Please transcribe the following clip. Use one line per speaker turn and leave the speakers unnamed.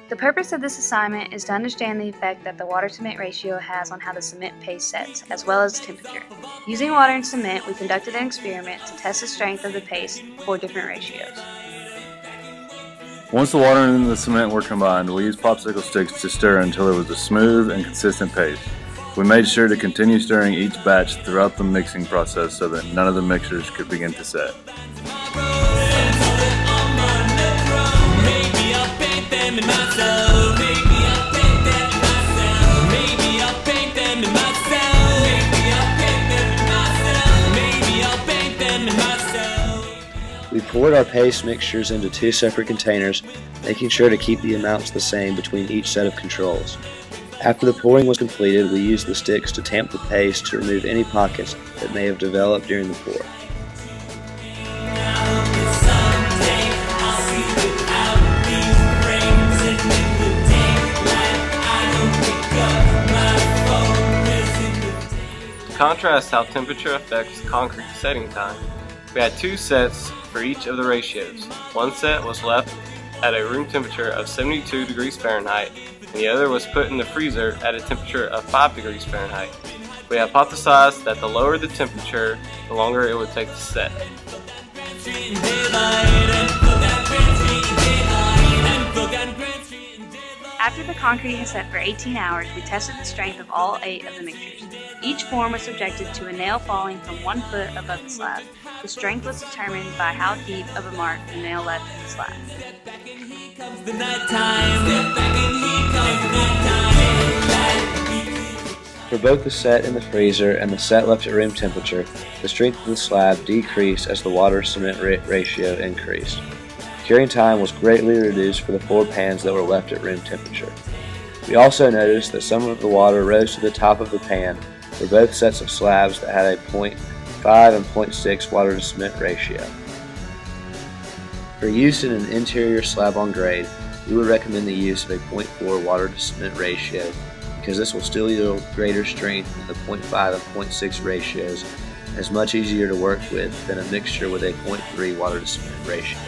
The purpose of this assignment is to understand the effect that the water-cement ratio has on how the cement paste sets, as well as temperature. Using water and cement, we conducted an experiment to test the strength of the paste for different ratios.
Once the water and the cement were combined, we used popsicle sticks to stir until it was a smooth and consistent paste. We made sure to continue stirring each batch throughout the mixing process so that none of the mixtures could begin to set.
We poured our paste mixtures into 2 separate containers, making sure to keep the amounts the same between each set of controls. After the pouring was completed, we used the sticks to tamp the paste to remove any pockets that may have developed during the pour.
To contrast how temperature affects concrete setting time, we had 2 sets for each of the ratios. One set was left at a room temperature of 72 degrees Fahrenheit, and the other was put in the freezer at a temperature of 5 degrees Fahrenheit. We hypothesized that the lower the temperature, the longer it would take to set.
After the concrete had set for 18 hours, we tested the strength of all 8 of the mixtures. Each form was subjected to a nail falling from 1 foot above the slab. The strength was determined by how deep of a mark the nail left in the slab.
For both the set in the freezer and the set left at room temperature, the strength of the slab decreased as the water-cement ratio increased. Curing time was greatly reduced for the 4 pans that were left at room temperature. We also noticed that some of the water rose to the top of the pan for both sets of slabs that had a 0.5 and 0.6 water to cement ratio. For use in an interior slab-on grade, we would recommend the use of a 0.4 water to cement ratio because this will still yield greater strength than the 0.5 and 0.6 ratios and is much easier to work with than a mixture with a 0.3 water to cement ratio.